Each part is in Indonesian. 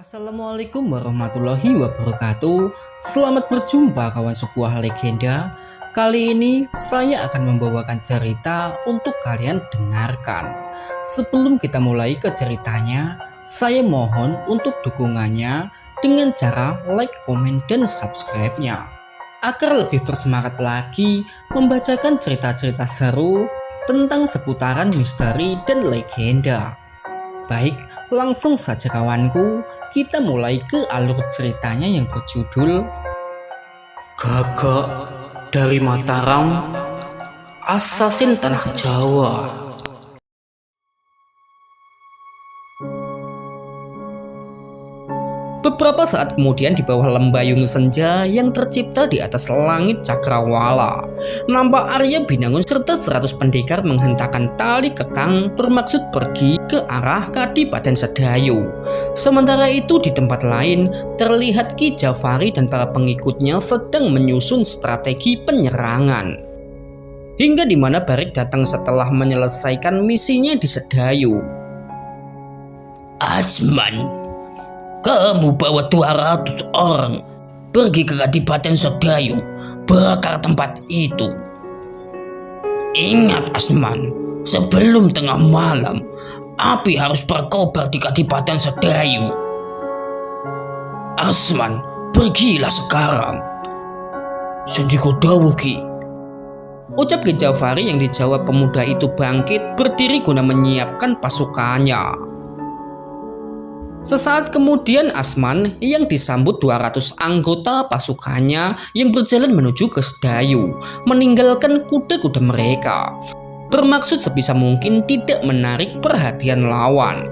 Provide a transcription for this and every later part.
Assalamualaikum warahmatullahi wabarakatuh. Selamat berjumpa kawan sebuah legenda. Kali ini saya akan membawakan cerita untuk kalian dengarkan. Sebelum kita mulai ke ceritanya, saya mohon untuk dukungannya dengan cara like, komen, dan subscribe-nya agar lebih bersemangat lagi membacakan cerita-cerita seru tentang seputaran misteri dan legenda. Baik, langsung saja kawanku, kita mulai ke alur ceritanya yang berjudul Gagak dari Mataram, Asasin Tanah Jawa. Beberapa saat kemudian di bawah lembayung senja yang tercipta di atas langit cakrawala, nampak Arya Binangun serta 100 pendekar menghentakkan tali kekang bermaksud pergi ke arah Kadipaten Sedayu. Sementara itu di tempat lain terlihat Ki Jafari dan para pengikutnya sedang menyusun strategi penyerangan. Hingga di mana Barik datang setelah menyelesaikan misinya di Sedayu. Asman, kamu bawa 200 orang pergi ke Kadipaten Sedayu, bakar tempat itu. Ingat Asman, sebelum tengah malam, api harus berkobar di Kadipaten Sedayu. Asman, pergilah sekarang. Sendiko dawuh Ki. Ucap Ki Jafari yang dijawab pemuda itu bangkit berdiri guna menyiapkan pasukannya. Sesaat kemudian Asman yang disambut 200 anggota pasukannya yang berjalan menuju ke Sedayu meninggalkan kuda-kuda mereka, bermaksud sebisa mungkin tidak menarik perhatian lawan.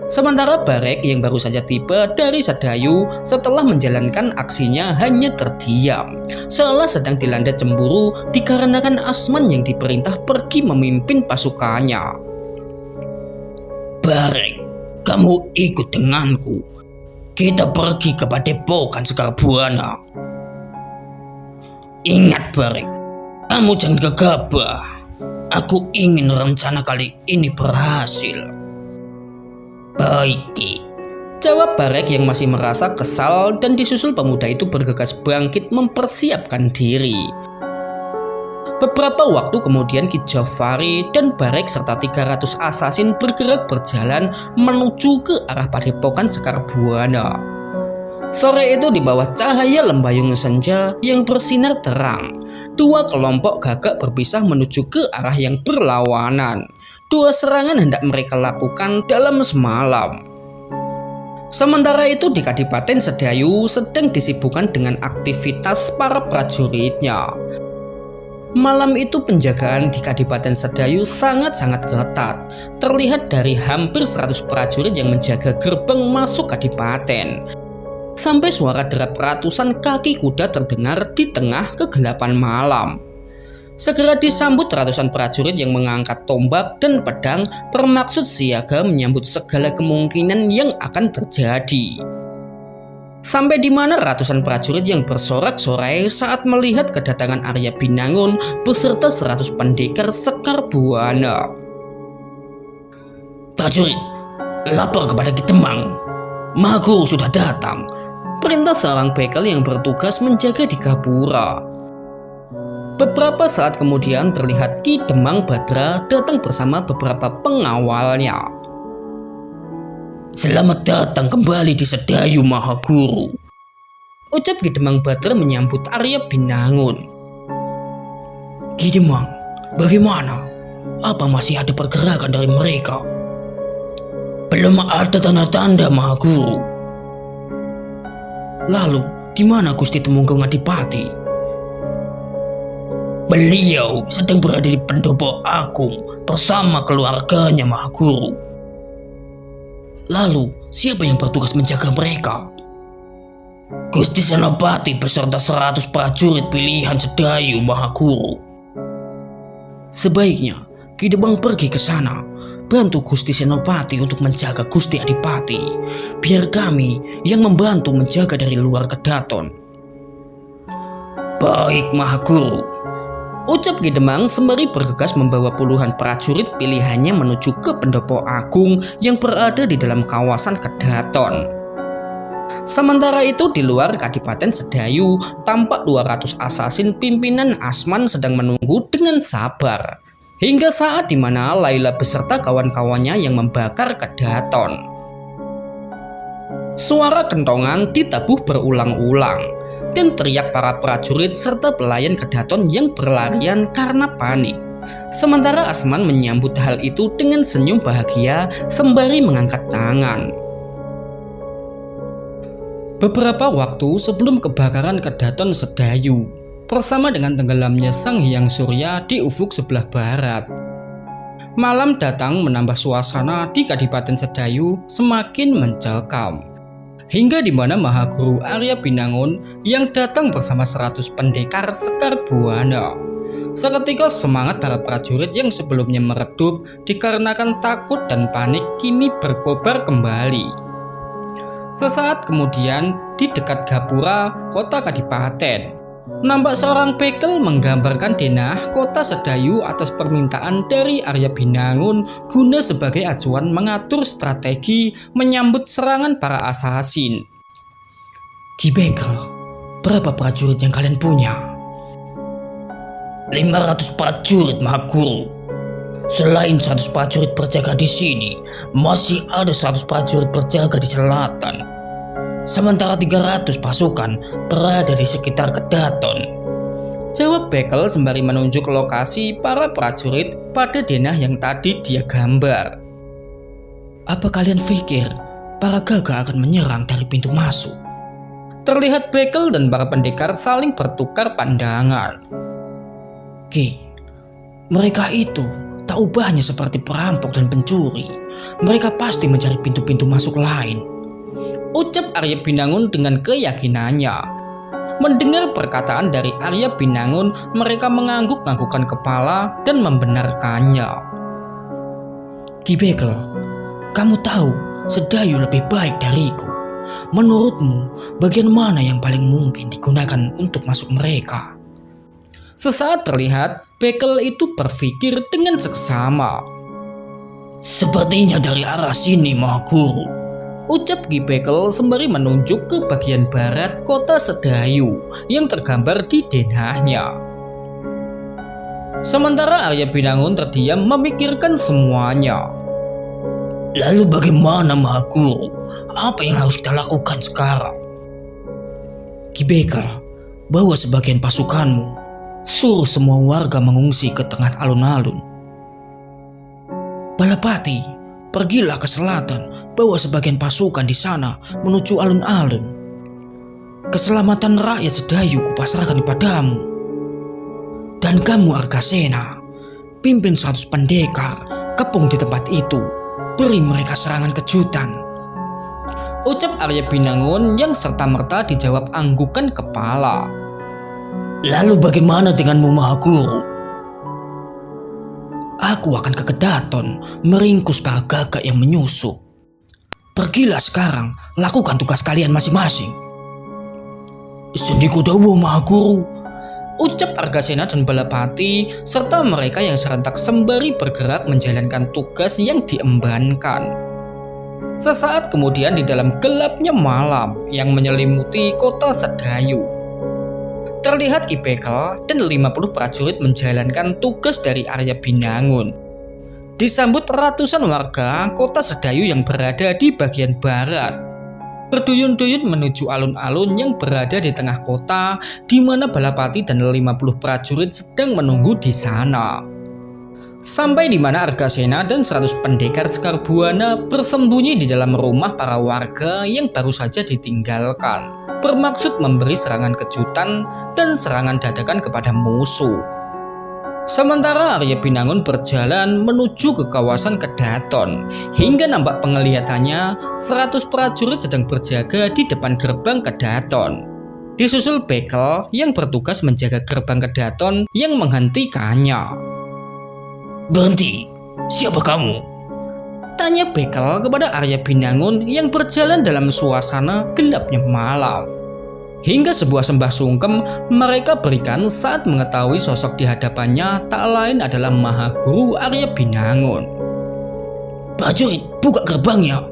Sementara Barek yang baru saja tiba dari Sedayu setelah menjalankan aksinya hanya terdiam, seolah sedang dilanda cemburu dikarenakan Asman yang diperintah pergi memimpin pasukannya. Barek, kamu ikut denganku. Kita pergi ke Padepokan Sekar Buana. Ingat Barek, kamu jangan gegabah. Aku ingin rencana kali ini berhasil. Baik Ki, jawab Barek yang masih merasa kesal, dan disusul pemuda itu bergegas bangkit mempersiapkan diri. Beberapa waktu kemudian Ki Jafari dan Barek serta 300 asasin bergerak berjalan menuju ke arah Padepokan Sekar Buana. Sore itu di bawah cahaya lembayung senja yang bersinar terang, dua kelompok gagak berpisah menuju ke arah yang berlawanan. Dua serangan hendak mereka lakukan dalam semalam. Sementara itu di Kadipaten Sedayu sedang disibukkan dengan aktivitas para prajuritnya. Malam itu penjagaan di Kadipaten Sedayu sangat-sangat ketat. Terlihat dari hampir 100 prajurit yang menjaga gerbang masuk Kadipaten. Sampai suara derap ratusan kaki kuda terdengar di tengah kegelapan malam. Segera disambut ratusan prajurit yang mengangkat tombak dan pedang bermaksud siaga menyambut segala kemungkinan yang akan terjadi. Sampai di mana ratusan prajurit yang bersorak-sorai saat melihat kedatangan Arya Binangun beserta 100 pendekar Sekar Buana. prajurit, lapor kepada Ki Demang. Mahaguru sudah datang. Perintah seorang bekel yang bertugas menjaga di Gapura. Beberapa saat kemudian terlihat Ki Demang Badra datang bersama beberapa pengawalnya. Selamat datang kembali di Sedayu Mahaguru, ucap Ki Demang Badra menyambut Arya Binangun. Ki Demang, bagaimana? Apa masih ada pergerakan dari mereka? Belum ada tanda-tanda Mahaguru. Lalu, di mana Gusti Temunggung Adipati? Beliau sedang berada di Pendopo Agung bersama keluarganya Mahaguru. Lalu, siapa yang bertugas menjaga mereka? Gusti Senopati beserta 100 prajurit pilihan Sedayu Mahaguru. Sebaiknya Ki Demang pergi ke sana, bantu Gusti Senopati untuk menjaga Gusti Adipati, biar kami yang membantu menjaga dari luar Kedaton. Baik Mahaguru. Ucap Ki Demang sembari bergegas membawa puluhan prajurit pilihannya menuju ke pendopo agung yang berada di dalam kawasan Kedaton. Sementara itu di luar Kadipaten Sedayu, tampak 200 asasin pimpinan Asman sedang menunggu dengan sabar hingga saat di mana Laila beserta kawan-kawannya yang membakar Kedaton. Suara kentongan ditabuh berulang-ulang dan teriak para prajurit serta pelayan Kedaton yang berlarian karena panik. Sementara Asman menyambut hal itu dengan senyum bahagia sembari mengangkat tangan. Beberapa waktu sebelum kebakaran Kedaton Sedayu, bersama dengan tenggelamnya Sang Hyang Surya di ufuk sebelah barat, malam datang menambah suasana di Kadipaten Sedayu semakin mencekam. Hingga di mana Mahaguru Arya Binangun yang datang bersama 100 pendekar Sekar Buana. Seketika semangat para prajurit yang sebelumnya meredup dikarenakan takut dan panik kini berkobar kembali. Sesaat kemudian di dekat Gapura, kota Kadipaten, nampak seorang bekel menggambarkan denah kota Sedayu atas permintaan dari Arya Binangun guna sebagai acuan mengatur strategi menyambut serangan para asasin. Ki Bekel, berapa prajurit yang kalian punya? 500 prajurit, Mahaguru. Selain 100 prajurit berjaga di sini, masih ada 100 prajurit berjaga di selatan. Sementara 300 pasukan berada di sekitar Kedaton, jawab Bekel sembari menunjuk lokasi para prajurit pada denah yang tadi dia gambar. Apa kalian pikir para Gaga akan menyerang dari pintu masuk? Terlihat Bekel dan para pendekar saling bertukar pandangan. Ki, mereka itu tak ubahnya seperti perampok dan pencuri. Mereka pasti mencari pintu-pintu masuk lain, ucap Arya Binangun dengan keyakinannya. Mendengar perkataan dari Arya Binangun, mereka mengangguk-anggukkan kepala dan membenarkannya. Ki Bekel, kamu tahu Sedayu lebih baik dariku. Menurutmu, bagian mana yang paling mungkin digunakan untuk masuk mereka? Sesaat terlihat Bekel itu berpikir dengan seksama. Sepertinya dari arah sini, Mahaguru, ucap Ki Bekel sembari menunjuk ke bagian barat kota Sedayu yang tergambar di denahnya. Sementara Arya Binangun terdiam memikirkan semuanya. Lalu bagaimana, Mahaguru? Apa yang harus kita lakukan sekarang? Ki Bekel, bawa sebagian pasukanmu. Suruh semua warga mengungsi ke tengah alun-alun. Balapati, pergilah ke selatan, bawa sebagian pasukan di sana menuju alun-alun. Keselamatan rakyat Sedayu kupasrahkan padamu. Dan kamu Argasena, pimpin 100 pendekar, kepung di tempat itu, beri mereka serangan kejutan, ucap Arya Binangun yang serta-merta dijawab anggukan kepala. Lalu bagaimana denganmu, Mahaguru? Aku akan ke Kedaton meringkus para gagak yang menyusup. Pergilah sekarang, lakukan tugas kalian masing-masing. Sendiko dawa, Mahaguru, ucap Argasena dan Balapati serta mereka yang serentak sembari bergerak menjalankan tugas yang diembankan. Sesaat kemudian di dalam gelapnya malam yang menyelimuti kota Sedayu, terlihat Ki Bekel dan 50 prajurit menjalankan tugas dari Arya Binangun. Disambut ratusan warga kota Sedayu yang berada di bagian barat, berduyun-duyun menuju alun-alun yang berada di tengah kota, di mana Balapati dan 50 prajurit sedang menunggu di sana. Sampai di mana Argasena dan 100 pendekar Sekar Buana bersembunyi di dalam rumah para warga yang baru saja ditinggalkan, bermaksud memberi serangan kejutan dan serangan dadakan kepada musuh. Sementara Arya Binangun berjalan menuju ke kawasan Kedaton, hingga nampak penglihatannya 100 prajurit sedang berjaga di depan gerbang Kedaton. Disusul Bekel yang bertugas menjaga gerbang Kedaton yang menghentikannya. Berhenti, siapa kamu? Tanya Bekel kepada Arya Binangun yang berjalan dalam suasana gelapnya malam. Hingga sebuah sembah sungkem mereka berikan saat mengetahui sosok di hadapannya tak lain adalah Mahaguru Arya Binangun. "Prajurit, buka gerbangnya!"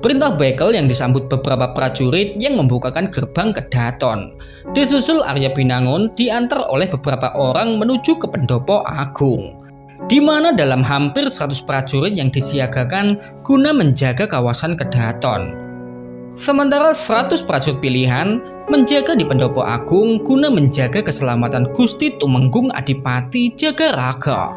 Perintah bekel yang disambut beberapa prajurit yang membukakan gerbang Kedaton. Disusul Arya Binangun diantar oleh beberapa orang menuju ke Pendopo Agung, di mana dalam hampir 100 prajurit yang disiagakan guna menjaga kawasan Kedaton. Sementara 100 prajurit pilihan menjaga di Pendopo Agung guna menjaga keselamatan Gusti Tumenggung Adipati Jagaraga.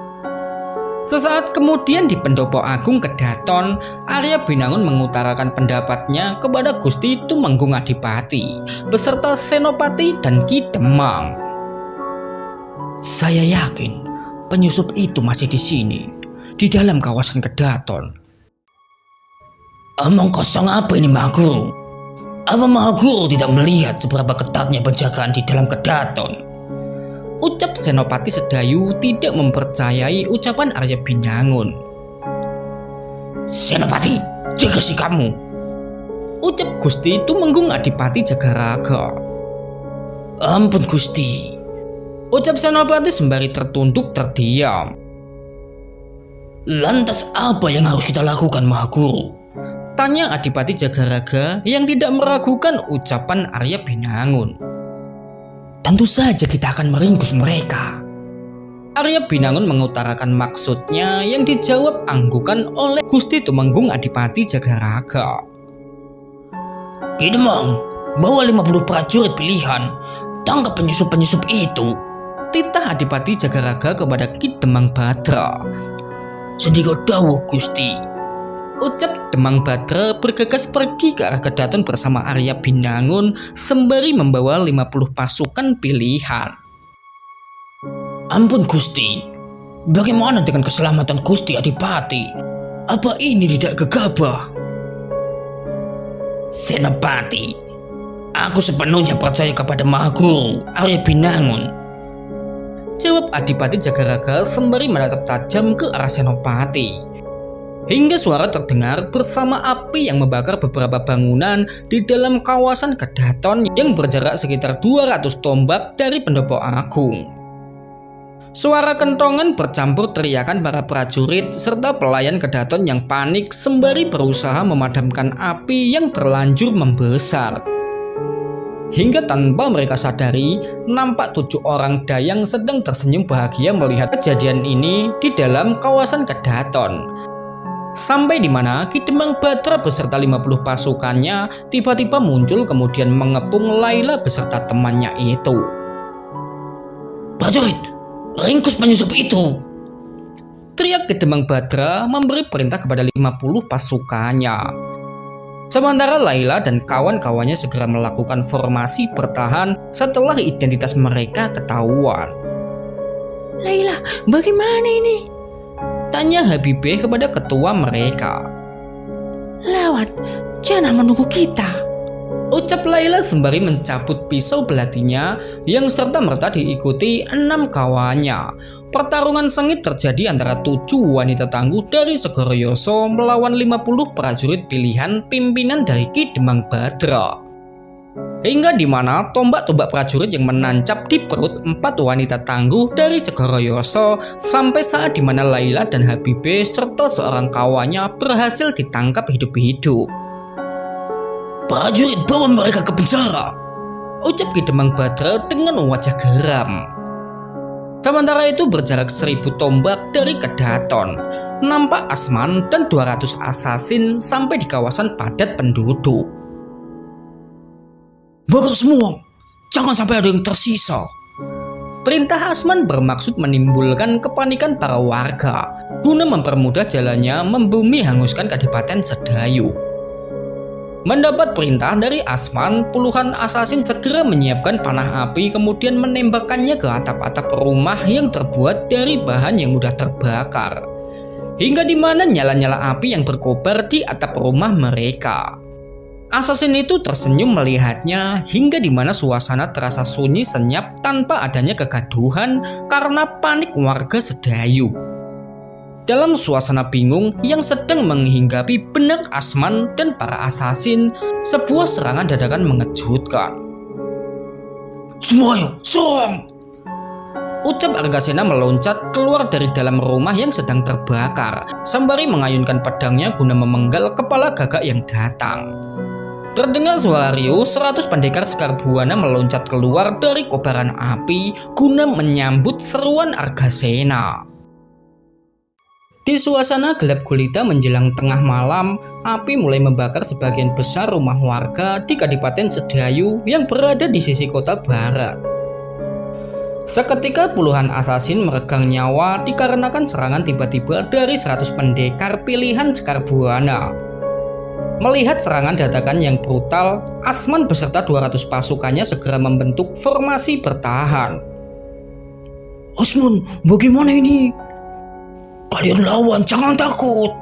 Sesaat kemudian di Pendopo Agung Kedaton, Arya Binangun mengutarakan pendapatnya kepada Gusti Tumenggung Adipati beserta Senopati dan Ki Demang. "Saya yakin penyusup itu masih di sini, di dalam kawasan Kedaton." "Omong kosong apa ini, Mahaguru? Apa Mahaguru tidak melihat seberapa ketatnya penjagaan di dalam Kedaton?" Ucap Senopati Sedayu tidak mempercayai ucapan Arya Binangun. "Senopati, jaga sikapmu," ucap Gusti Tumenggung Adipati Jagaraga. "Ampun Gusti," ucap Senopati sembari tertunduk terdiam. "Lantas apa yang harus kita lakukan, Mahaguru?" tanya Adipati Jagaraga yang tidak meragukan ucapan Arya Binangun. "Tentu saja kita akan meringkus mereka." Arya Binangun mengutarakan maksudnya yang dijawab anggukan oleh Gusti Tumenggung Adipati Jagaraga. "Ki Demang, bawa 50 prajurit pilihan, tangkap penyusup-penyusup itu," titah Adipati Jagaraga kepada Ki Demang Badra. "Sendika dawuh Gusti," ucap Demang Badra bergegas pergi ke arah Kedaton bersama Arya Binangun sembari membawa 50 pasukan pilihan. "Ampun Gusti, bagaimana dengan keselamatan Gusti Adipati? Apa ini tidak gegabah?" "Senopati, aku sepenuhnya percaya kepada Mahaguru Arya Binangun," jawab Adipati Jagaraga sembari menatap tajam ke arah Senopati. Hingga suara terdengar bersama api yang membakar beberapa bangunan di dalam kawasan Kedaton yang berjarak sekitar 200 tombak dari Pendopo Agung. Suara kentongan bercampur teriakan para prajurit serta pelayan Kedaton yang panik sembari berusaha memadamkan api yang terlanjur membesar. Hingga tanpa mereka sadari, nampak 7 orang dayang sedang tersenyum bahagia melihat kejadian ini di dalam kawasan Kedaton. Sampai di mana Ki Demang Badra beserta 50 pasukannya tiba-tiba muncul kemudian mengepung Laila beserta temannya itu. "Prajurit, ringkus penyusup itu!" teriak Ki Demang Badra memberi perintah kepada 50 pasukannya. Sementara Laila dan kawan-kawannya segera melakukan formasi bertahan setelah identitas mereka ketahuan. "Laila, bagaimana ini?" tanya Habibie kepada ketua mereka. "Lewat, jangan menunggu kita," ucap Laila sembari mencabut pisau belatinya yang serta-merta diikuti 6 kawannya. Pertarungan sengit terjadi antara 7 wanita tangguh dari Segoro Yoso melawan 50 prajurit pilihan pimpinan dari Ki Demang Badra. Hingga di mana tombak-tombak prajurit yang menancap di perut 4 wanita tangguh dari Segoro Yoso sampai saat di mana Laila dan Habibie serta seorang kawannya berhasil ditangkap hidup-hidup. "Prajurit, bawa mereka ke penjara," ucap Ki Demang Badra dengan wajah geram. Sementara itu berjarak 1000 tombak dari Kedaton, nampak Asman dan 200 asasin sampai di kawasan padat penduduk. "Bakar semua, jangan sampai ada yang tersisa," perintah Asman bermaksud menimbulkan kepanikan para warga guna mempermudah jalannya membumi hanguskan Kadipaten Sedayu. Mendapat perintah dari Asman, puluhan asasin segera menyiapkan panah api kemudian menembakkannya ke atap-atap rumah yang terbuat dari bahan yang mudah terbakar. Hingga di mana nyala-nyala api yang berkobar di atap rumah mereka. Asasin itu tersenyum melihatnya hingga di mana suasana terasa sunyi senyap tanpa adanya kegaduhan karena panik warga Sedayu. Dalam suasana bingung yang sedang menghinggapi benak Asman dan para asasin, sebuah serangan dadakan mengejutkan. Semuanya, serang! Ucap Argasena meloncat keluar dari dalam rumah yang sedang terbakar, sembari mengayunkan pedangnya guna memenggal kepala gagak yang datang. Terdengar suara riuh, 100 pendekar Sekar Buana meloncat keluar dari kobaran api guna menyambut seruan Argasena. Di suasana gelap gulita menjelang tengah malam, api mulai membakar sebagian besar rumah warga di Kadipaten Sedayu yang berada di sisi kota barat. Seketika puluhan asasin meregang nyawa dikarenakan serangan tiba-tiba dari 100 pendekar pilihan Sekar Buana. Melihat serangan dadakan yang brutal, Asman beserta 200 pasukannya segera membentuk formasi bertahan. Asman, bagaimana ini? Kalian lawan, jangan takut.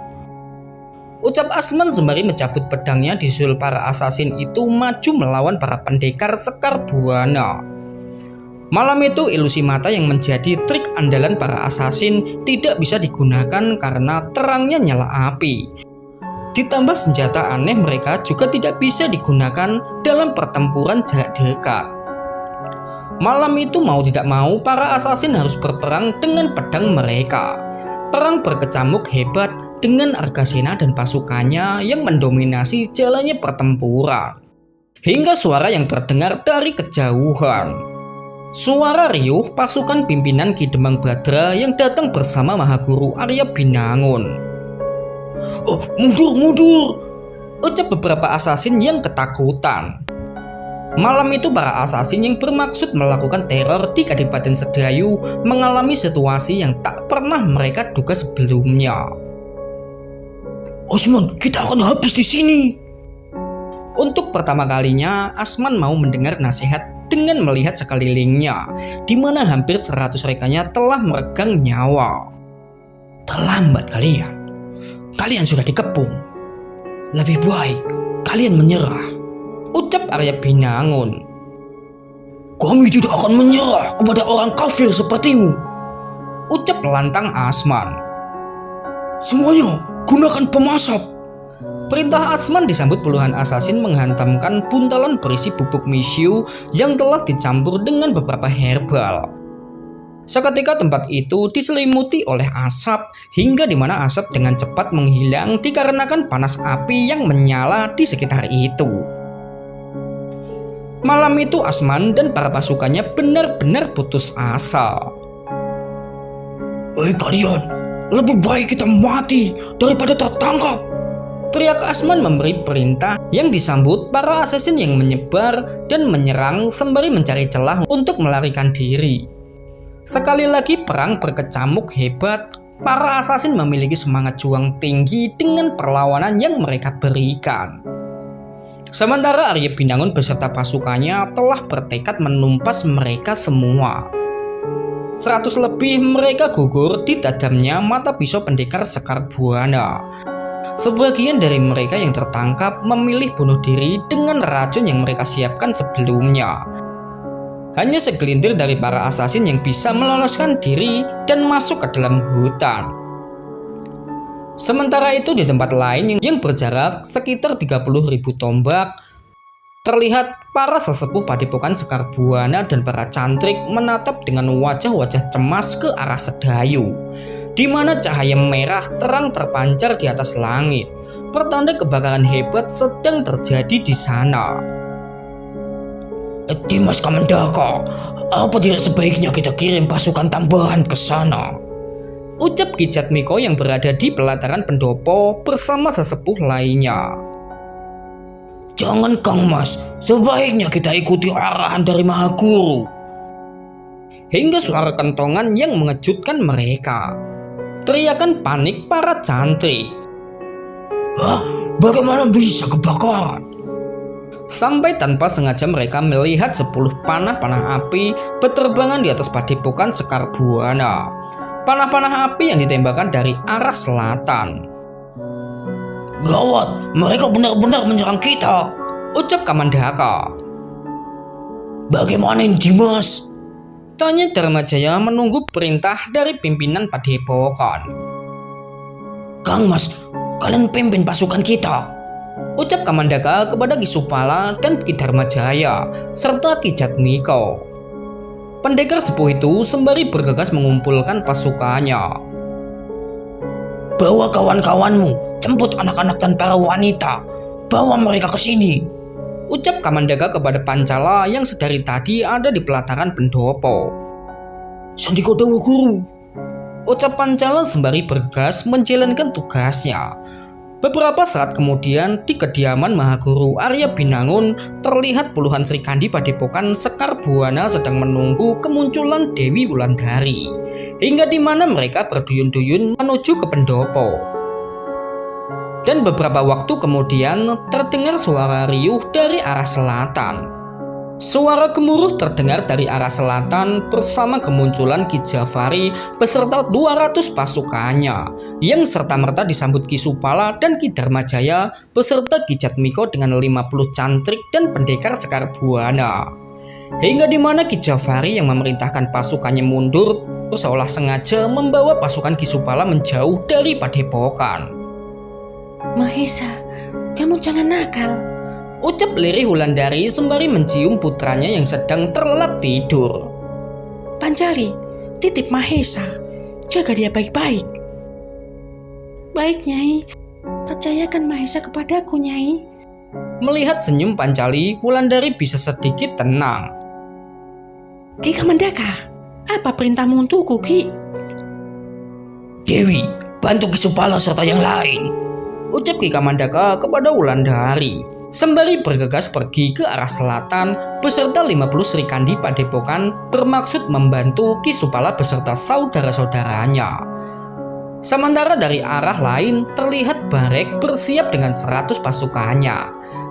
Ucap Asman sembari mencabut pedangnya disusul para asasin itu maju melawan para pendekar Sekar Buana. Malam itu ilusi mata yang menjadi trik andalan para asasin tidak bisa digunakan karena terangnya nyala api. Ditambah senjata aneh mereka juga tidak bisa digunakan dalam pertempuran jarak dekat. Malam itu mau tidak mau para asasin harus berperang dengan pedang mereka. Perang berkecamuk hebat dengan Argasena dan pasukannya yang mendominasi jalannya pertempuran. Hingga suara yang terdengar dari kejauhan. Suara riuh pasukan pimpinan Ki Demang Badra yang datang bersama Mahaguru Arya Binangun. Oh, mundur! Ucap beberapa asasin yang ketakutan. Malam itu para asasin yang bermaksud melakukan teror di Kadipaten Sedayu mengalami situasi yang tak pernah mereka duga sebelumnya. Asman, kita akan habis di sini. Untuk pertama kalinya, Asman mau mendengar nasihat dengan melihat sekelilingnya, di mana hampir 100 rekannya telah meregang nyawa. Terlambat kalian. Kalian sudah dikepung. Lebih baik kalian menyerah. Ucap Arya Binangun. Kami tidak akan menyerah kepada orang kafir sepertimu. Ucap lantang Asman. Semuanya gunakan pemasap. Perintah Asman disambut puluhan asasin menghantamkan buntalan berisi bubuk misyu yang telah dicampur dengan beberapa herbal. Seketika tempat itu diselimuti oleh asap hingga di mana asap dengan cepat menghilang dikarenakan panas api yang menyala di sekitar itu. Malam itu Asman dan para pasukannya benar-benar putus asa. Hei kalian, lebih baik kita mati daripada tertangkap. Teriak Asman memberi perintah yang disambut para asasin yang menyebar dan menyerang sembari mencari celah untuk melarikan diri. Sekali lagi perang berkecamuk hebat, para asasin memiliki semangat juang tinggi dengan perlawanan yang mereka berikan. Sementara Arya Binangun beserta pasukannya telah bertekad menumpas mereka semua. 100 lebih mereka gugur di tajamnya mata pisau pendekar Sekar Buana. Sebagian dari mereka yang tertangkap memilih bunuh diri dengan racun yang mereka siapkan sebelumnya. Hanya segelintir dari para asasin yang bisa meloloskan diri dan masuk ke dalam hutan. Sementara itu di tempat lain yang berjarak sekitar 30.000 tombak, terlihat para sesepuh padepokan Sekar Buana dan para cantrik menatap dengan wajah-wajah cemas ke arah Sedayu, di mana cahaya merah terang terpancar di atas langit, pertanda kebakaran hebat sedang terjadi di sana. Dimas Kamandaka, apa tidak sebaiknya kita kirim pasukan tambahan ke sana? Ucap Ki Jatmiko yang berada di pelataran pendopo bersama sesepuh lainnya. Jangan Kang Mas, sebaiknya kita ikuti arahan dari Mahaguru. Hingga suara kentongan yang mengejutkan mereka. Teriakan panik para cantrik. Hah? Bagaimana bisa kebakaran? Sampai tanpa sengaja mereka melihat 10 panah-panah api berterbangan di atas padepokan Sekar Buana. Panah-panah api yang ditembakkan dari arah selatan. Gawat, mereka benar-benar menyerang kita. Ucap Kamandaka. Bagaimana ini Dimas? Tanya Dharmajaya menunggu perintah dari pimpinan padepokan. Kang Mas, kalian pimpin pasukan kita. Ucap Kamandaka kepada Ki Supala dan Ki Dharmajaya serta Ki Jatmiko. Pendekar sepuh itu sembari bergegas mengumpulkan pasukannya. Bawa kawan-kawanmu, jemput anak-anak dan para wanita. Bawa mereka ke sini, ucap Kamandaka kepada Pancala yang sedari tadi ada di pelataran pendopo. Sandika dawuh guru, ucap Pancala sembari bergegas menjalankan tugasnya. Beberapa saat kemudian di kediaman Mahaguru Arya Binangun terlihat puluhan Srikandi Padepokan Sekar Buana sedang menunggu kemunculan Dewi Wulandari, hingga di mana mereka berduyun-duyun menuju ke pendopo. Dan beberapa waktu kemudian terdengar suara riuh dari arah selatan. Suara gemuruh terdengar dari arah selatan bersama kemunculan Ki Jafari beserta 200 pasukannya yang serta-merta disambut Ki Supala dan Ki Dharmajaya beserta Ki Jatmiko dengan 50 cantrik dan pendekar Sekar Buana. Hingga di mana Ki Jafari yang memerintahkan pasukannya mundur seolah sengaja membawa pasukan Ki Supala menjauh dari padepokan. Mahesa, kamu jangan nakal, ucap lirih Wulandari sembari mencium putranya yang sedang terlelap tidur. Pancali, titip Mahesa, jaga dia baik-baik. Baik, Nyai. Percayakan Mahesa kepadaku, Nyai. Melihat senyum Pancali, Wulandari bisa sedikit tenang. Ki Kamandaka, apa perintahmu untukku, Ki? Dewi, bantu Ki Supala serta yang lain, ucap Ki Kamandaka kepada Wulandari. Sembari bergegas pergi ke arah selatan beserta 50 Srikandi Padepokan bermaksud membantu Ki Supala beserta saudara-saudaranya. Sementara dari arah lain terlihat Barek bersiap dengan 100 pasukannya.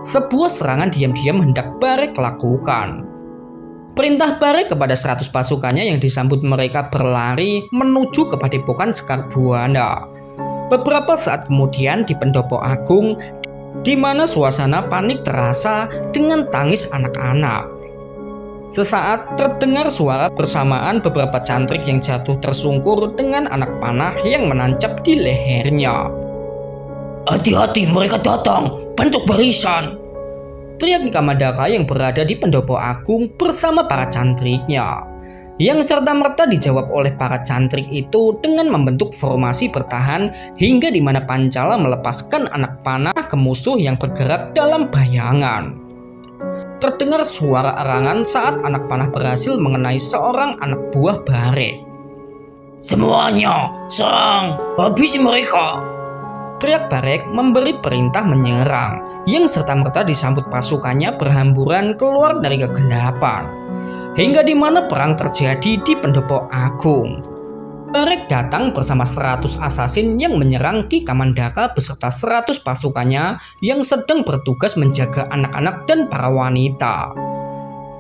Sebuah serangan diam-diam hendak Barek lakukan. Perintah Barek kepada 100 pasukannya yang disambut mereka berlari menuju ke Padepokan Sekar Buana. Beberapa saat kemudian di Pendopo Agung di mana suasana panik terasa dengan tangis anak-anak. Sesaat terdengar suara bersamaan beberapa cantrik yang jatuh tersungkur dengan anak panah yang menancap di lehernya. Hati-hati, mereka datang, bentuk barisan, teriak Ki Kamandaka yang berada di Pendopo Agung bersama para cantriknya. Yang serta-merta dijawab oleh para cantrik itu dengan membentuk formasi bertahan hingga di mana Pancala melepaskan anak panah ke musuh yang bergerak dalam bayangan. Terdengar suara erangan saat anak panah berhasil mengenai seorang anak buah Barek. Semuanya, serang, habisi mereka, teriak Barek memberi perintah menyerang, yang serta-merta disambut pasukannya berhamburan keluar dari kegelapan. Hingga di mana perang terjadi di Pendopo Agung. Barek datang bersama 100 asasin yang menyerang Ki Kamandaka beserta 100 pasukannya yang sedang bertugas menjaga anak-anak dan para wanita.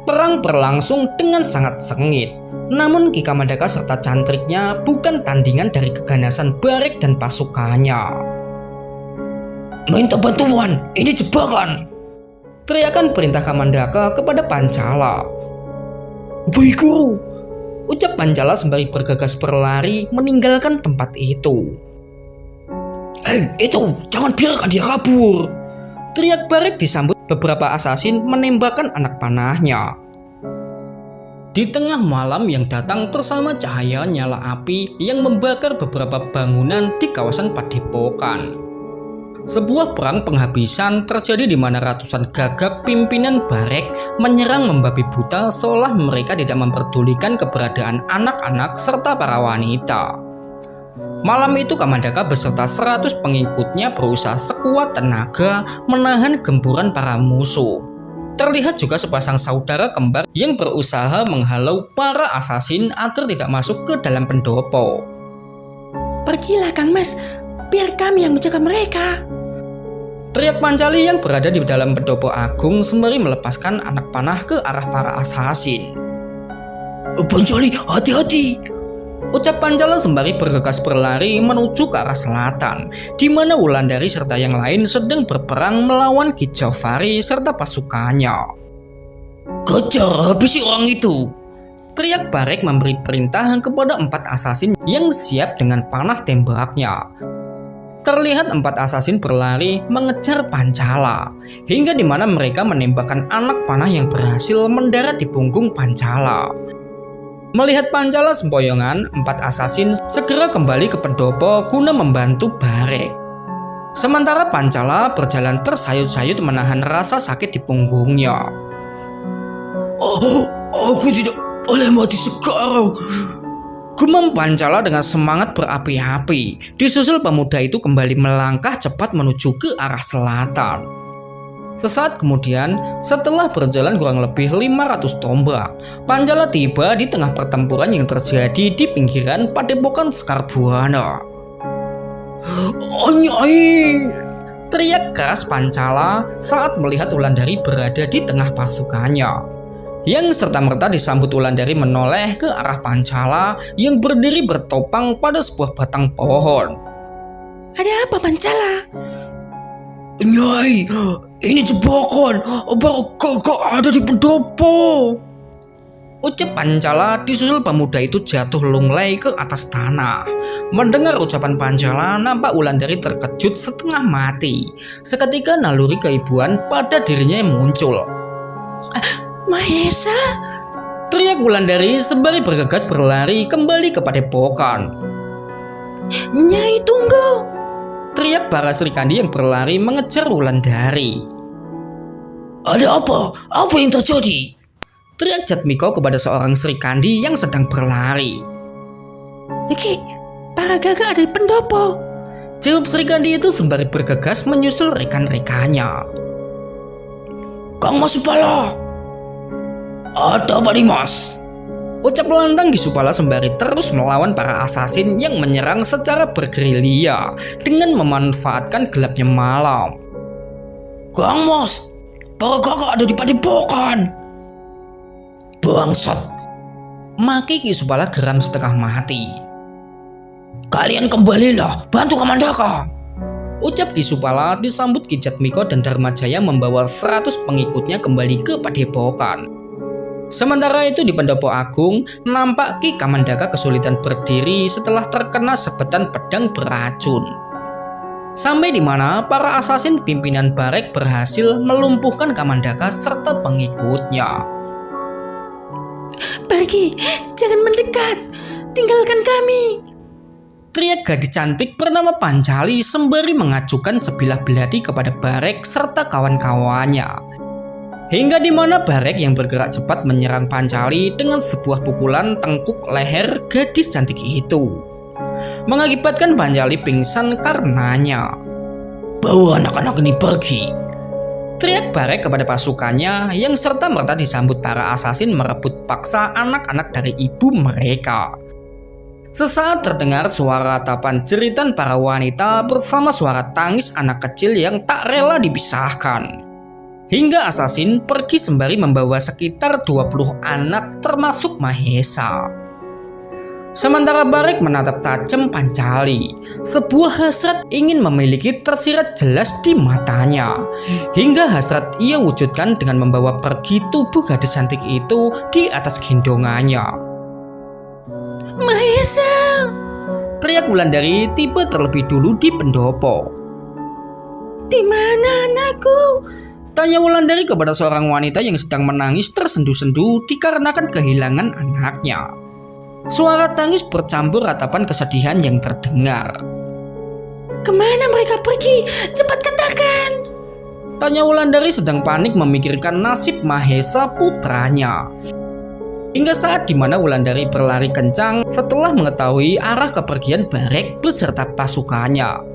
Perang berlangsung dengan sangat sengit. Namun Ki Kamandaka serta cantriknya bukan tandingan dari keganasan Barek dan pasukannya. Minta bantuan, ini jebakan, teriakan perintah Kamandaka kepada Pancala. Baik guru, ucap Pancala sembari bergegas berlari meninggalkan tempat itu. Hei, itu, jangan biarkan dia kabur, teriak Barek disambut beberapa asasin menembakkan anak panahnya. Di tengah malam yang datang bersama cahaya nyala api yang membakar beberapa bangunan di kawasan Padepokan. Sebuah perang penghabisan terjadi di mana ratusan gagak pimpinan Barek menyerang membabi buta seolah mereka tidak memperdulikan keberadaan anak-anak serta para wanita. Malam itu Kamandaka beserta 100 pengikutnya berusaha sekuat tenaga menahan gempuran para musuh. Terlihat juga sepasang saudara kembar yang berusaha menghalau para asasin agar tidak masuk ke dalam pendopo. Pergilah Kang Mas, biar kami yang menjaga mereka, teriak Pancali yang berada di dalam Pendopo Agung sembari melepaskan anak panah ke arah para asasin. Pancali, hati-hati, ucap Pancala sembari bergegas berlari menuju ke arah selatan, di mana Wulandari serta yang lain sedang berperang melawan Ki Jafari serta pasukannya. Kejar, habisi orang itu, teriak Barek memberi perintah kepada 4 asasin yang siap dengan panah tembaknya. Terlihat 4 asasin berlari mengejar Pancala, hingga di mana mereka menembakkan anak panah yang berhasil mendarat di punggung Pancala. Melihat Pancala sempoyongan, 4 asasin segera kembali ke pendopo guna membantu Barek. Sementara Pancala berjalan tersayut-sayut menahan rasa sakit di punggungnya. Oh, aku tidak boleh mati sekarang. Gumam Pancala dengan semangat berapi-api. Disusul pemuda itu kembali melangkah cepat menuju ke arah selatan. Sesaat kemudian, setelah berjalan kurang lebih 500 tombak, Pancala tiba di tengah pertempuran yang terjadi di pinggiran Padepokan Sekar Buana. Oh, Nyai! Teriak keras Pancala saat melihat Wulandari berada di tengah pasukannya. Yang serta-merta disambut Wulandari menoleh ke arah Pancala yang berdiri bertopang pada sebuah batang pohon. Ada apa, Pancala? Nyai, ini jebakan. Baru kakak ada di pendopo. Ucap Pancala disusul pemuda itu jatuh lunglai ke atas tanah. Mendengar ucapan Pancala, nampak Wulandari terkejut setengah mati. Seketika naluri keibuan pada dirinya yang muncul. Mahesa? Teriak Wulandari sembari bergegas berlari kembali ke padepokan. Nyai, tunggu! Teriak para Serikandi yang berlari mengejar Wulandari. Ada apa? Apa yang terjadi? Teriak Jatmiko kepada seorang Serikandi yang sedang berlari. Iki, para gagak ada di pendopo. Jawab Serikandi itu sembari bergegas menyusul rekan-rekannya. Kang Mas Supala, ada apa nih Mas? Ucap lantang Gisupala sembari terus melawan para asasin yang menyerang secara bergerilya dengan memanfaatkan gelapnya malam. Kang Mas, para kakak ada di padepokan. Bangsat, Maki Gisupala geram setengah mati. Kalian kembalilah, bantu Kamandaka. Ucap Gisupala disambut Ki Jatmiko dan Dharmajaya membawa 100 pengikutnya kembali ke padepokan. Sementara itu di Pendopo Agung, nampak Ki Kamandaka kesulitan berdiri setelah terkena sabetan pedang beracun. Sampai di mana para asasin pimpinan Barek berhasil melumpuhkan Kamandaka serta pengikutnya. Pergi, jangan mendekat. Tinggalkan kami. Teriak gadis cantik bernama Pancali sembari mengacukan sebilah belati kepada Barek serta kawan-kawannya. Hingga di mana Barek yang bergerak cepat menyerang Pancali dengan sebuah pukulan tengkuk leher gadis cantik itu, mengakibatkan Pancali pingsan karenanya. Bawa anak-anak ini pergi. Teriak Barek kepada pasukannya yang serta-merta disambut para asasin merebut paksa anak-anak dari ibu mereka. Sesaat terdengar suara tapan jeritan para wanita bersama suara tangis anak kecil yang tak rela dipisahkan. Hingga asasin pergi sembari membawa sekitar 20 anak termasuk Mahesa. Sementara Barek menatap tajam Pancali, sebuah hasrat ingin memiliki tersirat jelas di matanya. Hingga hasrat ia wujudkan dengan membawa pergi tubuh gadis cantik itu di atas gendongannya. Mahesa! Teriak Wulandari tiba terlebih dulu di pendopo. Di mana anakku? Tanya Wulandari kepada seorang wanita yang sedang menangis tersendu-sendu dikarenakan kehilangan anaknya. Suara tangis bercampur ratapan kesedihan yang terdengar. Kemana mereka pergi? Cepat katakan! Tanya Wulandari sedang panik memikirkan nasib Mahesa putranya. Hingga saat dimana Wulandari berlari kencang setelah mengetahui arah kepergian Barek beserta pasukannya.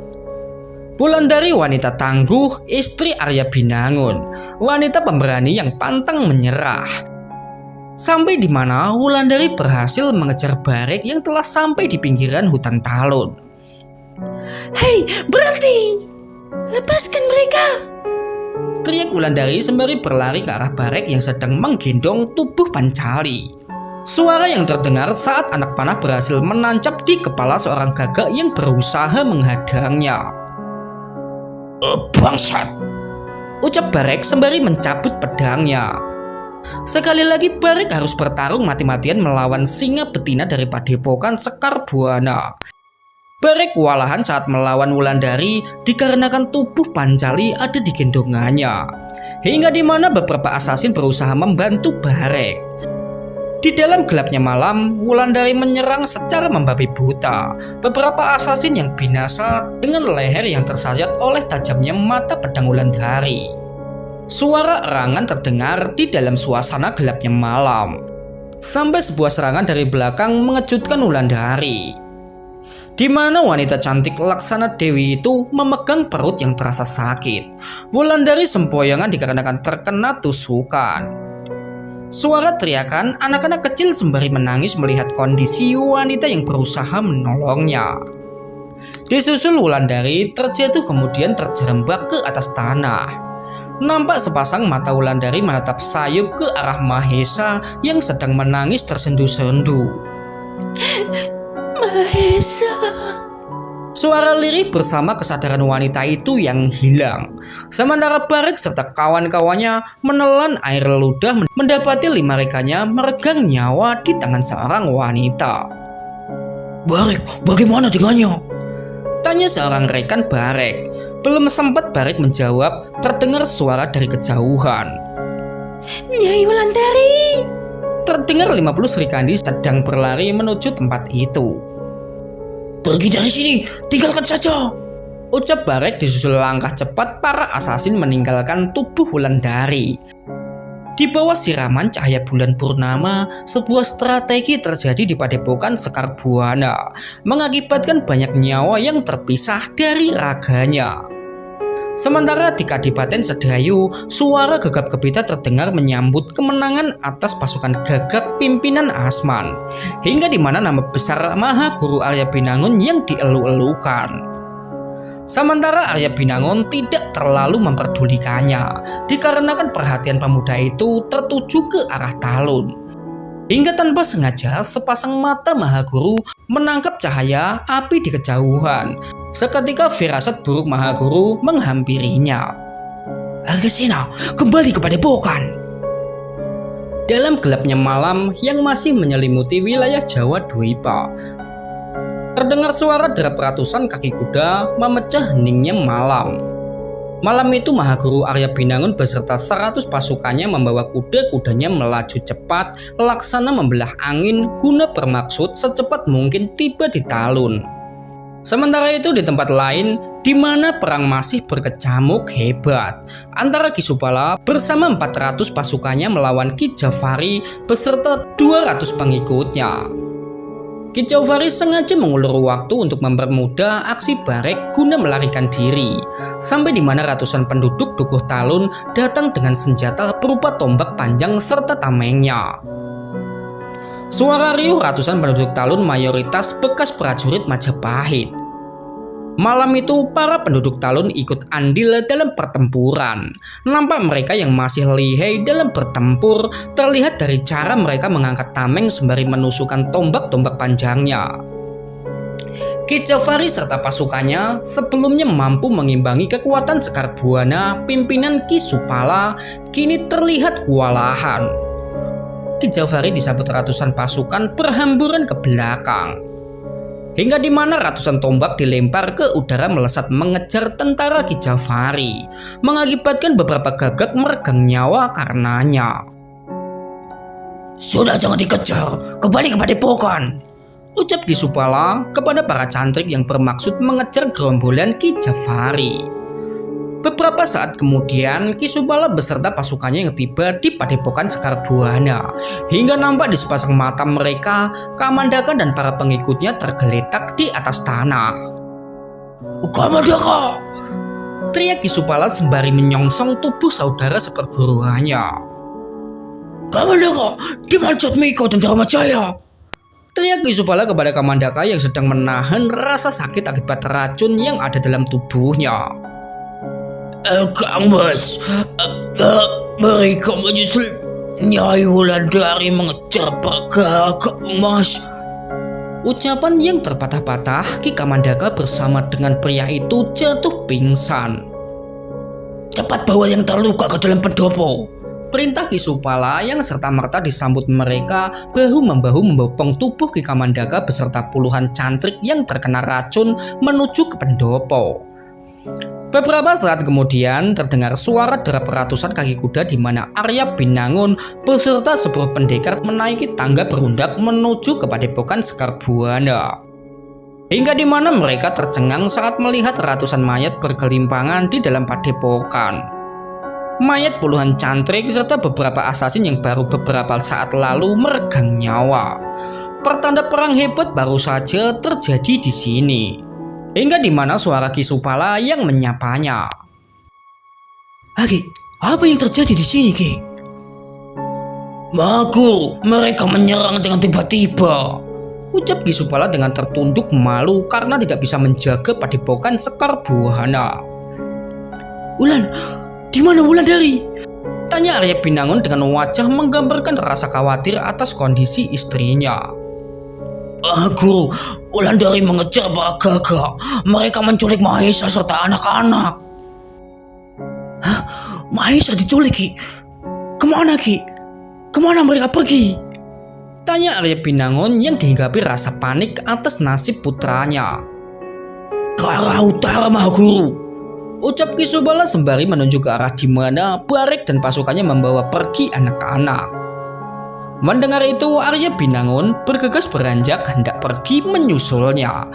Wulandari wanita tangguh, istri Arya Binangun, wanita pemberani yang pantang menyerah. Sampai di mana Wulandari berhasil mengejar Barek yang telah sampai di pinggiran hutan talun. Hei, berhenti! Lepaskan mereka! Teriak Wulandari sembari berlari ke arah Barek yang sedang menggendong tubuh Pancali. Suara yang terdengar saat anak panah berhasil menancap di kepala seorang gagak yang berusaha menghadangnya. Bangsat! Ucap Barek sembari mencabut pedangnya. Sekali lagi Barek harus bertarung mati-matian melawan singa betina dari Padepokan Sekar Buana. Barek kewalahan saat melawan Wulandari dikarenakan tubuh Pancali ada di gendongannya. Hingga di mana beberapa asasin berusaha membantu Barek. Di dalam gelapnya malam, Wulandari menyerang secara membabi buta beberapa asasin yang binasa dengan leher yang tersayat oleh tajamnya mata pedang Wulandari. Suara erangan terdengar di dalam suasana gelapnya malam, sampai sebuah serangan dari belakang mengejutkan Wulandari, di mana wanita cantik Laksana Dewi itu memegang perut yang terasa sakit. Wulandari sempoyongan dikarenakan terkena tusukan. Suara teriakan anak-anak kecil sembari menangis melihat kondisi wanita yang berusaha menolongnya. Disusul Wulandari terjatuh kemudian terjerembab ke atas tanah. Nampak sepasang mata Wulandari menatap sayup ke arah Mahesa yang sedang menangis tersendu-sendu. Mahesa. Suara lirih bersama kesadaran wanita itu yang hilang. Sementara Barek serta kawan-kawannya menelan air ludah mendapati 5 rekannya meregang nyawa di tangan seorang wanita. Barek, bagaimana dengannya? Tanya seorang rekan Barek. Belum sempat Barek menjawab, terdengar suara dari kejauhan. Nyai Wulandari. Terdengar 50 Srikandi sedang berlari menuju tempat itu. Pergi dari sini, tinggalkan saja, ucap Barek disusul langkah cepat para asasin meninggalkan tubuh Wulandari. Di bawah siraman cahaya bulan purnama, sebuah strategi terjadi di Padepokan Sekar Buana, mengakibatkan banyak nyawa yang terpisah dari raganya. Sementara di Kadipaten Sedayu, suara gegap gempita terdengar menyambut kemenangan atas pasukan gagak pimpinan Asman, hingga di mana nama besar Maha Guru Arya Binangun yang dielu-elukan. Sementara Arya Binangun tidak terlalu memperdulikannya, dikarenakan perhatian pemuda itu tertuju ke arah Talun. Hingga tanpa sengaja sepasang mata Mahaguru menangkap cahaya api di kejauhan. Seketika firasat buruk Mahaguru menghampirinya. Argasena, kembali ke Padepokan. Dalam gelapnya malam yang masih menyelimuti wilayah Jawa Dwipa, terdengar suara derap ratusan kaki kuda memecah heningnya malam. Malam itu Mahaguru Arya Binangun beserta 100 pasukannya membawa kuda-kudanya melaju cepat laksana membelah angin guna bermaksud secepat mungkin tiba di Talun. Sementara itu di tempat lain di mana perang masih berkecamuk hebat antara Ki Supala bersama 400 pasukannya melawan Ki Jafari beserta 200 pengikutnya. Ki Jafari sengaja mengulur waktu untuk mempermudah aksi Barek guna melarikan diri, sampai di mana ratusan penduduk Dukuh Talun datang dengan senjata berupa tombak panjang serta tamengnya. Suara riuh ratusan penduduk Talun mayoritas bekas prajurit Majapahit. Malam itu para penduduk Talun ikut andil dalam pertempuran. Nampak mereka yang masih lihai dalam bertempur terlihat dari cara mereka mengangkat tameng sembari menusukkan tombak-tombak panjangnya. Ki Jafari serta pasukannya sebelumnya mampu mengimbangi kekuatan Sekar Buana pimpinan Ki Supala kini terlihat kewalahan. Ki Jafari disambut ratusan pasukan berhamburan ke belakang, hingga di mana ratusan tombak dilempar ke udara melesat mengejar tentara Ki Jafari, mengakibatkan beberapa gagak meregang nyawa karenanya. Sudah, jangan dikejar, kembali ke Padepokan, ucap Ki Supala kepada para cantrik yang bermaksud mengejar gerombolan Ki Jafari. Beberapa saat kemudian Ki Supala beserta pasukannya yang tiba di Padepokan Sekar Buana, hingga nampak di sepasang mata mereka Kamandaka dan para pengikutnya tergeletak di atas tanah. Kamandaka! Teriak Ki Supala sembari menyongsong tubuh saudara seperguruannya. Kamandaka, dimanjat Miko dan Dharmajaya! Teriak Ki Supala kepada Kamandaka yang sedang menahan rasa sakit akibat racun yang ada dalam tubuhnya. Kang Mas, mereka menyusul Nyai Wulandari mengejar pergagak Mas. Ucapan yang terpatah-patah, Ki Kamandaka bersama dengan pria itu jatuh pingsan. Cepat bawa yang terluka ke dalam pendopo, perintah Ki Supala yang serta-merta disambut mereka bahu-membahu membopong tubuh Ki Kamandaka beserta puluhan cantrik yang terkena racun menuju ke pendopo. Beberapa saat kemudian terdengar suara derap ratusan kaki kuda di mana Arya Binangun beserta 10 pendekar menaiki tangga berundak menuju ke Padepokan Sekar Buana. Hingga di mana mereka tercengang saat melihat ratusan mayat bergelimpangan di dalam padepokan. Mayat puluhan cantrik serta beberapa asasin yang baru beberapa saat lalu meregang nyawa. Pertanda perang hebat baru saja terjadi di sini. Hingga di mana suara Ki Supala yang menyapanya. Ki, apa yang terjadi di sini, Ki? Guru, mereka menyerang dengan tiba-tiba. Ucap Ki Supala dengan tertunduk malu karena tidak bisa menjaga Padepokan Sekar Buana. Wulan, di mana Wulandari? Tanya Arya Binangun dengan wajah menggambarkan rasa khawatir atas kondisi istrinya. Guru, Wulandari mengejar para gagak. Mereka menculik Mahesa serta anak-anak. Hah? Mahesa diculik, Ki? Kemana, Ki? Kemana mereka pergi? Tanya Arya Binangun yang dihinggapi rasa panik atas nasib putranya. Ke arah utara, Mahaguru. Ucap Ki Supala sembari menunjuk ke arah di mana Barek dan pasukannya membawa pergi anak-anak. Mendengar itu, Arya Binangun bergegas beranjak hendak pergi menyusulnya.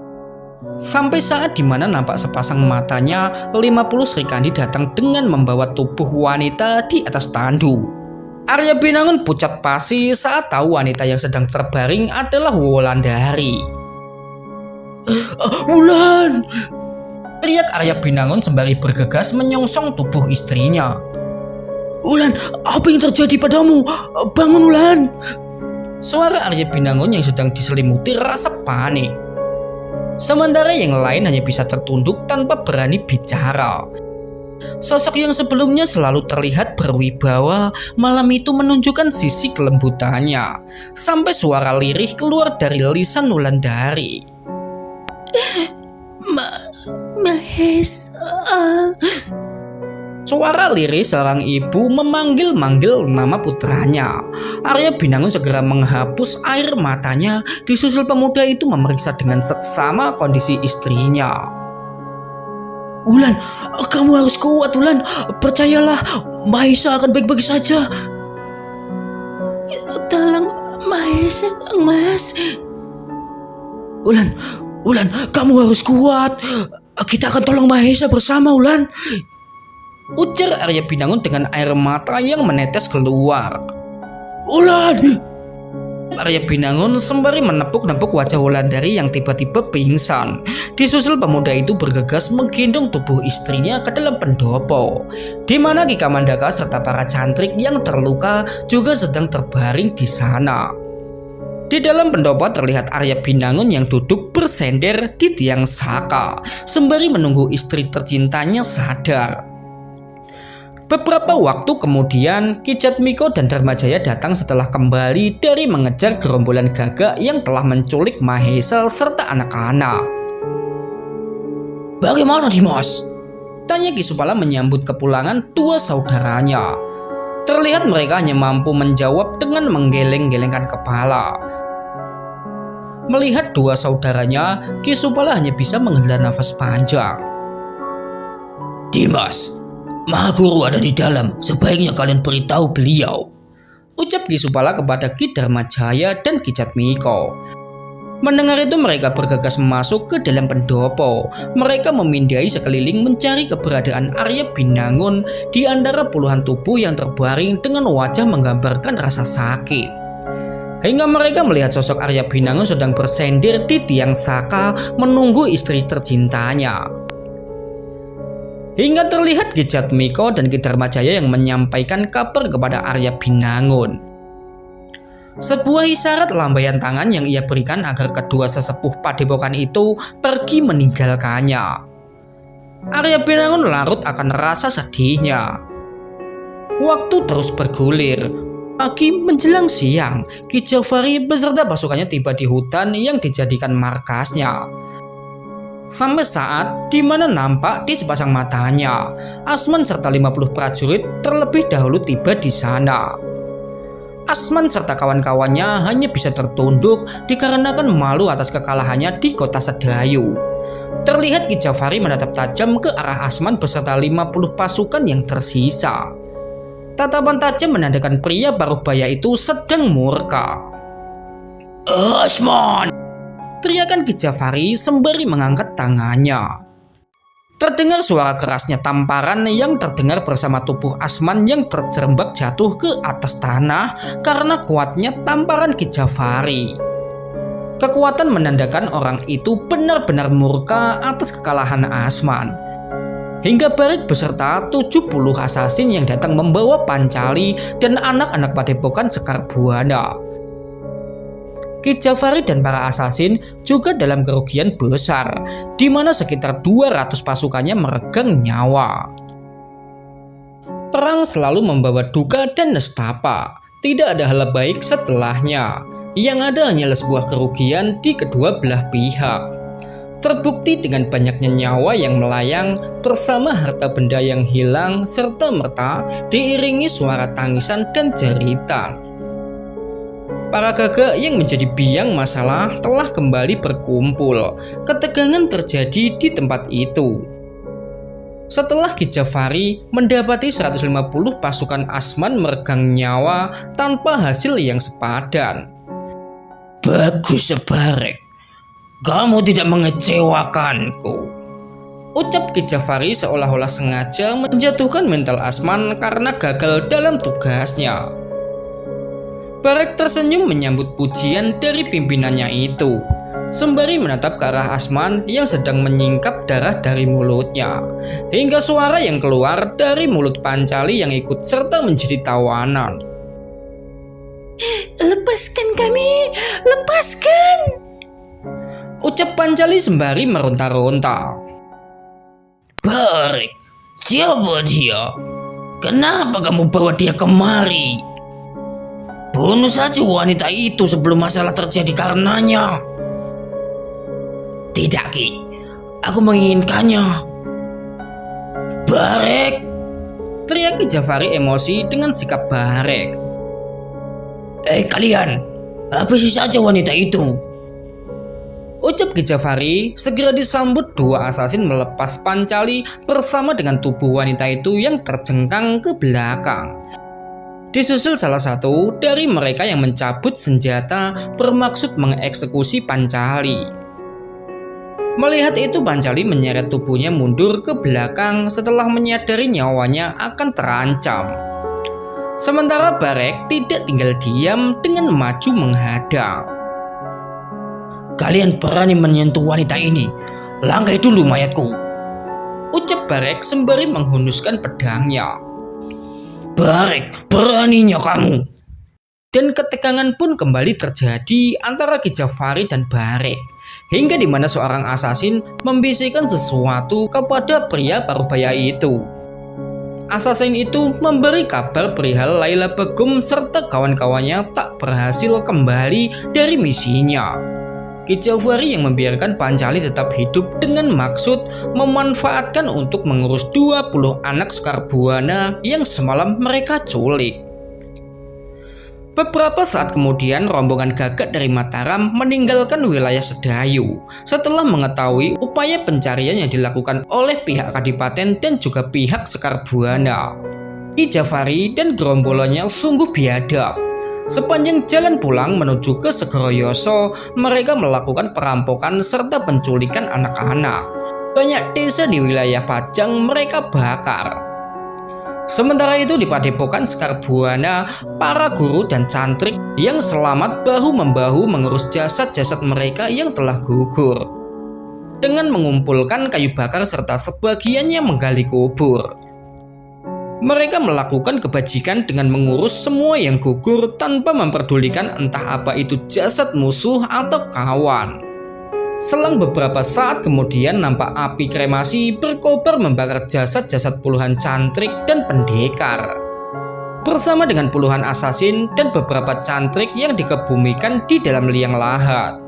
Sampai saat di mana nampak sepasang matanya 50 Serikandi datang dengan membawa tubuh wanita di atas tandu. Arya Binangun pucat pasi saat tahu wanita yang sedang terbaring adalah Wulandari. Wulan! Teriak Arya Binangun sembari bergegas menyongsong tubuh istrinya. Wulan, apa yang terjadi padamu? Bangun, Wulan! Suara Arya Binangun yang sedang diselimuti rasa panik. Sementara yang lain hanya bisa tertunduk tanpa berani bicara. Sosok yang sebelumnya selalu terlihat berwibawa malam itu menunjukkan sisi kelembutannya. Sampai suara lirih keluar dari lisan Wulandari. Mahesa. Suara lirih seorang ibu memanggil-manggil nama putranya. Arya Binangun segera menghapus air matanya, disusul pemuda itu memeriksa dengan seksama kondisi istrinya. Wulan, kamu harus kuat, Wulan. Percayalah, Mahesa akan baik-baik saja. Tolong Mahesa, Mas. Wulan, kamu harus kuat. Kita akan tolong Mahesa bersama, Wulan. Ujar Arya Binangun dengan air mata yang menetes keluar. Wulan! Arya Binangun sembari menepuk-nepuk wajah Wulandari yang tiba-tiba pingsan. Disusul pemuda itu bergegas menggendong tubuh istrinya ke dalam pendopo, di mana Ki Kamandaka serta para cantrik yang terluka juga sedang terbaring di sana. Di dalam pendopo terlihat Arya Binangun yang duduk bersender di tiang saka, sembari menunggu istri tercintanya sadar. Beberapa waktu kemudian, Ki Jatmiko dan Dharmajaya datang setelah kembali dari mengejar gerombolan gagak yang telah menculik Mahesa serta anak-anak. Bagaimana, Dimas? Tanya Ki Supala menyambut kepulangan dua saudaranya. Terlihat mereka hanya mampu menjawab dengan menggeleng-gelengkan kepala. Melihat dua saudaranya, Ki Supala hanya bisa menghela nafas panjang. Dimas, Mahaguru ada di dalam, sebaiknya kalian beritahu beliau. Ucap Ki Supala kepada Ki Dharmajaya dan Ki Jatmiko. Mendengar itu mereka bergegas masuk ke dalam pendopo. Mereka memindai sekeliling mencari keberadaan Arya Binangun di antara puluhan tubuh yang terbaring dengan wajah menggambarkan rasa sakit. Hingga mereka melihat sosok Arya Binangun sedang bersender di tiang saka menunggu istri tercintanya. Hingga terlihat Ki Jatmiko dan Ki Dharmajaya yang menyampaikan kabar kepada Arya Binangun. Sebuah isyarat lambaian tangan yang ia berikan agar kedua sesepuh padepokan itu pergi meninggalkannya. Arya Binangun larut akan rasa sedihnya. Waktu terus bergulir. Pagi menjelang siang, Ki Jafari beserta pasukannya tiba di hutan yang dijadikan markasnya. Sampai saat di mana nampak di sepasang matanya, Asman serta 50 prajurit terlebih dahulu tiba di sana. Asman serta kawan-kawannya hanya bisa tertunduk dikarenakan malu atas kekalahannya di kota Sedayu. Terlihat Ki Jafari menatap tajam ke arah Asman beserta 50 pasukan yang tersisa. Tatapan tajam menandakan pria parubaya itu sedang murka. Asman! Teriakan Ki Jafari sembari mengangkat tangannya. Terdengar suara kerasnya tamparan yang terdengar bersama tubuh Asman yang terjerembab jatuh ke atas tanah karena kuatnya tamparan Ki Jafari. Kekuatan menandakan orang itu benar-benar murka atas kekalahan Asman. Hingga Barek beserta 70 asasin yang datang membawa Pancali dan anak-anak padepokan Sekar Buana. Ki Jafari dan para asasin juga dalam kerugian besar, di mana sekitar 200 pasukannya meregang nyawa. Perang selalu membawa duka dan nestapa. Tidak ada hal baik setelahnya. Yang ada hanyalah sebuah kerugian di kedua belah pihak. Terbukti dengan banyaknya nyawa yang melayang bersama harta benda yang hilang serta merta diiringi suara tangisan dan jeritan. Para gagak yang menjadi biang masalah telah kembali berkumpul. Ketegangan terjadi di tempat itu. Setelah Ki Jafari mendapati 150 pasukan Asman meregang nyawa tanpa hasil yang sepadan. Bagus, Barek. Kamu tidak mengecewakanku. Ucap Ki Jafari seolah-olah sengaja menjatuhkan mental Asman karena gagal dalam tugasnya. Barek tersenyum menyambut pujian dari pimpinannya itu, sembari menatap ke arah Asman yang sedang menyingkap darah dari mulutnya, hingga suara yang keluar dari mulut Pancali yang ikut serta menjadi tawanan. Lepaskan kami, lepaskan! Ucap Pancali sembari meronta-ronta. Barek, siapa dia? Kenapa kamu bawa dia kemari? Bunuh saja wanita itu sebelum masalah terjadi karenanya. Tidak, Ki. Aku menginginkannya. Barek! Teriak Ki Jafari emosi dengan sikap Barek. Kalian, habisi saja wanita itu. Ucap Ki Jafari segera disambut dua asasin melepas Pancali bersama dengan tubuh wanita itu yang terjengkang ke belakang. Disusul salah satu dari mereka yang mencabut senjata bermaksud mengeksekusi Pancali. Melihat itu Pancali menyeret tubuhnya mundur ke belakang setelah menyadari nyawanya akan terancam. Sementara Barek tidak tinggal diam dengan maju menghadang. Kalian berani menyentuh wanita ini, langkai dulu mayatku. Ucap Barek sembari menghunuskan pedangnya. Barek, beraninya kamu. Dan ketegangan pun kembali terjadi antara Ki Jafari dan Barek, hingga di mana seorang asasin membisikkan sesuatu kepada pria parubaya itu. Asasin itu memberi kabar perihal Laila Begum serta kawan-kawannya tak berhasil kembali dari misinya. Ki Jafari yang membiarkan Pancali tetap hidup dengan maksud memanfaatkan untuk mengurus 20 anak Sekar Buana yang semalam mereka culik. Beberapa saat kemudian rombongan gagak dari Mataram meninggalkan wilayah Sedayu setelah mengetahui upaya pencarian yang dilakukan oleh pihak Kadipaten dan juga pihak Sekar Buana. Ki Jafari dan gerombolannya sungguh biadab. Sepanjang jalan pulang menuju ke Segoroyoso, mereka melakukan perampokan serta penculikan anak-anak. Banyak desa di wilayah Pajang mereka bakar. Sementara itu di Padepokan Sekar Buana, para guru dan cantrik yang selamat bahu-membahu mengurus jasad-jasad mereka yang telah gugur. Dengan mengumpulkan kayu bakar serta sebagiannya menggali kubur. Mereka melakukan kebajikan dengan mengurus semua yang gugur tanpa memperdulikan entah apa itu jasad musuh atau kawan. Selang beberapa saat kemudian nampak api kremasi berkobar membakar jasad-jasad puluhan cantrik dan pendekar. Bersama dengan puluhan asasin dan beberapa cantrik yang dikebumikan di dalam liang lahat.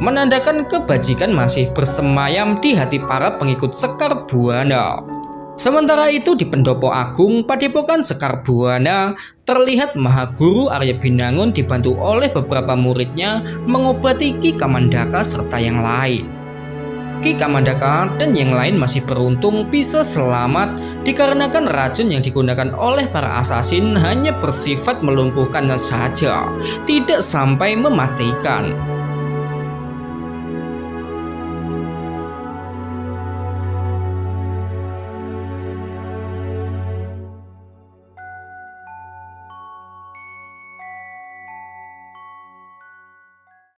Menandakan kebajikan masih bersemayam di hati para pengikut Sekar Buana. Sementara itu di Pendopo Agung Padepokan Sekar Buana terlihat Mahaguru Arya Binangun dibantu oleh beberapa muridnya mengobati Ki Kamandaka serta yang lain. Ki Kamandaka dan yang lain masih beruntung bisa selamat dikarenakan racun yang digunakan oleh para asasin hanya bersifat melumpuhkan saja, tidak sampai mematikan.